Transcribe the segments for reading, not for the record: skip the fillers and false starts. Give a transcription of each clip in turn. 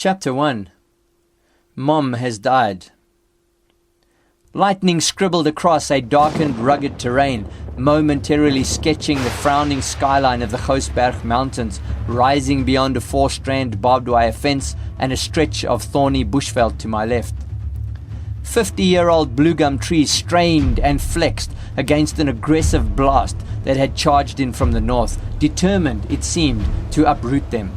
Chapter 1. Mom has died. Lightning scribbled across a darkened, rugged terrain, momentarily sketching the frowning skyline of the Gousberg Mountains, rising beyond a 4-strand barbed wire fence and a stretch of thorny bushveld to my left. 50-year-old bluegum trees strained and flexed against an aggressive blast that had charged in from the north, determined, it seemed, to uproot them.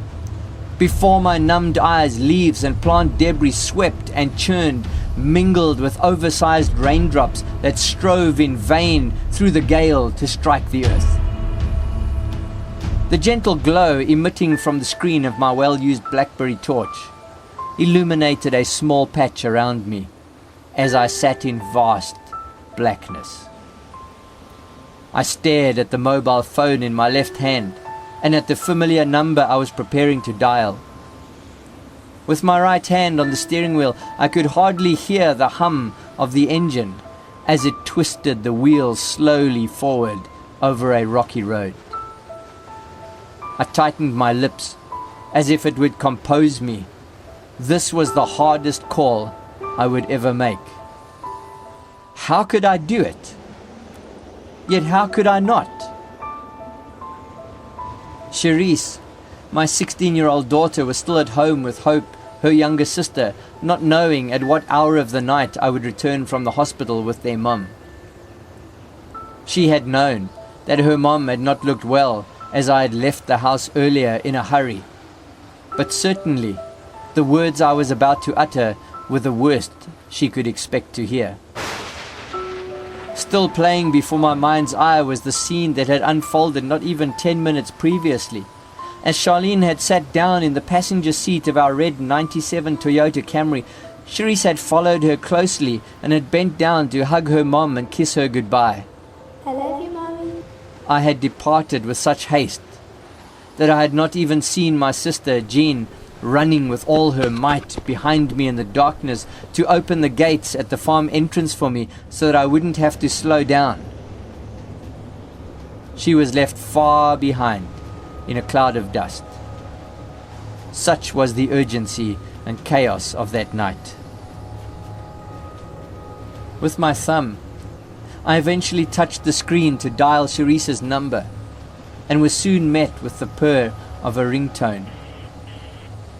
Before my numbed eyes, leaves and plant debris swept and churned, mingled with oversized raindrops that strove in vain through the gale to strike the earth. The gentle glow emitting from the screen of my well-used BlackBerry torch illuminated a small patch around me as I sat in vast blackness. I stared at the mobile phone in my left hand and at the familiar number I was preparing to dial. With my right hand on the steering wheel, I could hardly hear the hum of the engine as it twisted the wheels slowly forward over a rocky road. I tightened my lips as if it would compose me. This was the hardest call I would ever make. How could I do it? Yet how could I not? Cherise, my 16-year-old daughter, was still at home with Hope, her younger sister, not knowing at what hour of the night I would return from the hospital with their mum. She had known that her mum had not looked well as I had left the house earlier in a hurry. But certainly, the words I was about to utter were the worst she could expect to hear. Still playing before my mind's eye was the scene that had unfolded not even 10 minutes previously, as Charlene had sat down in the passenger seat of our red 97 Toyota Camry. Cherise had followed her closely and had bent down to hug her mom and kiss her goodbye. I love you, Mommy. I had departed with such haste that I had not even seen my sister, Jean, running with all her might behind me in the darkness to open the gates at the farm entrance for me so that I wouldn't have to slow down. She was left far behind in a cloud of dust. Such was the urgency and chaos of that night. With my thumb, I eventually touched the screen to dial Cherise's number and was soon met with the purr of a ringtone.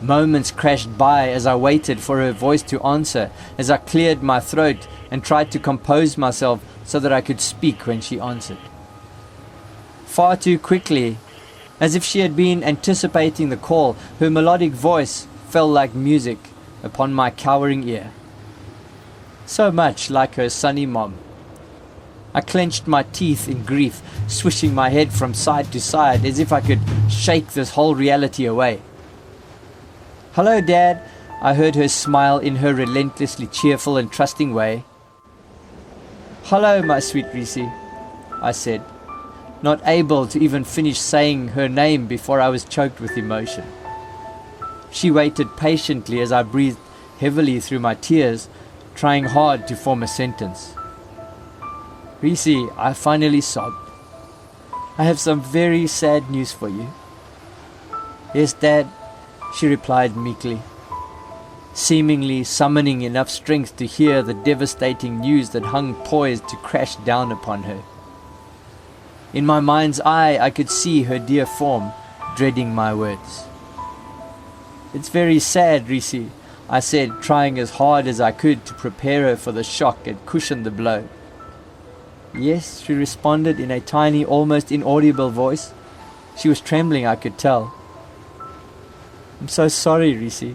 Moments crashed by as I waited for her voice to answer, as I cleared my throat and tried to compose myself so that I could speak when she answered. Far too quickly, as if she had been anticipating the call, her melodic voice fell like music upon my cowering ear. So much like her sunny mom. I clenched my teeth in grief, swishing my head from side to side as if I could shake this whole reality away. "Hello, Dad," I heard her smile in her relentlessly cheerful and trusting way. "Hello, my sweet Reese," I said, not able to even finish saying her name before I was choked with emotion. She waited patiently as I breathed heavily through my tears, trying hard to form a sentence. "Reese," I finally sobbed, "I have some very sad news for you." "Yes, Dad," she replied meekly, seemingly summoning enough strength to hear the devastating news that hung poised to crash down upon her. In my mind's eye, I could see her dear form, dreading my words. "It's very sad, Reese," I said, trying as hard as I could to prepare her for the shock and cushion the blow. "Yes," she responded in a tiny, almost inaudible voice. She was trembling, I could tell. "I'm so sorry, Reese.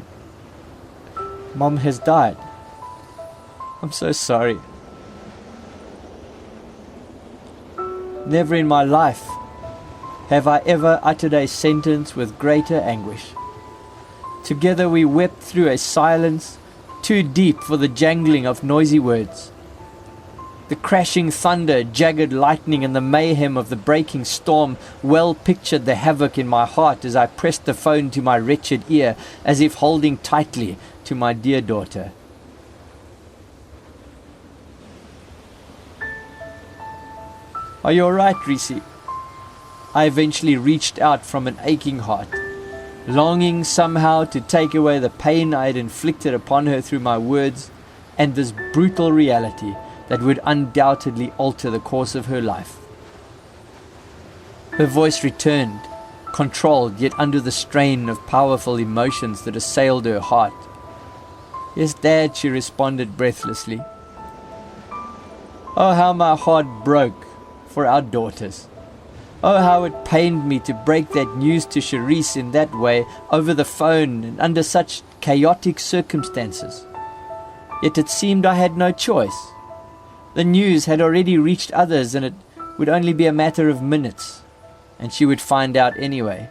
Mom has died. I'm so sorry. Never in my life have I ever uttered a sentence with greater anguish. Together we wept through a silence too deep for the jangling of noisy words. The crashing thunder, jagged lightning, and the mayhem of the breaking storm well pictured the havoc in my heart as I pressed the phone to my wretched ear, as if holding tightly to my dear daughter. "Are you all right, Reese?" I eventually reached out from an aching heart. longing somehow to take away the pain I had inflicted upon her through my words and this brutal reality that would undoubtedly alter the course of her life. Her voice returned, controlled yet under the strain of powerful emotions that assailed her heart. "Yes, Dad," she responded breathlessly. Oh, how my heart broke for our daughters. Oh, how it pained me to break that news to Cherise in that way, over the phone and under such chaotic circumstances. Yet it seemed I had no choice. The news had already reached others, and it would only be a matter of minutes, and she would find out anyway.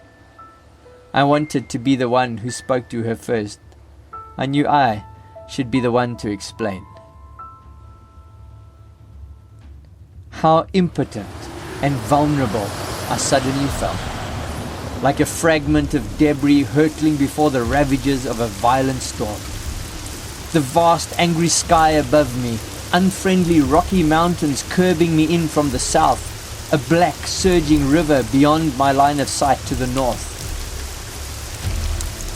I wanted to be the one who spoke to her first. I knew I should be the one to explain. How impotent and vulnerable I suddenly felt, like a fragment of debris hurtling before the ravages of a violent storm. The vast angry sky above me, unfriendly rocky mountains curbing me in from the south, a black surging river beyond my line of sight to the north.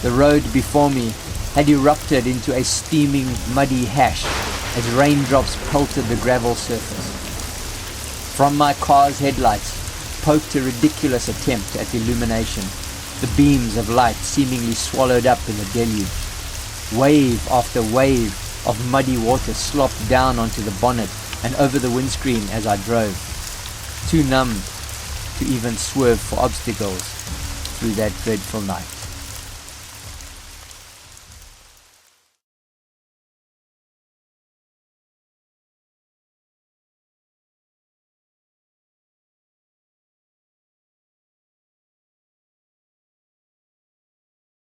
The road before me had erupted into a steaming, muddy hash as raindrops pelted the gravel surface. From my car's headlights poked a ridiculous attempt at illumination, the beams of light seemingly swallowed up in a deluge. Wave after wave of muddy water slopped down onto the bonnet and over the windscreen as I drove, too numbed to even swerve for obstacles through that dreadful night.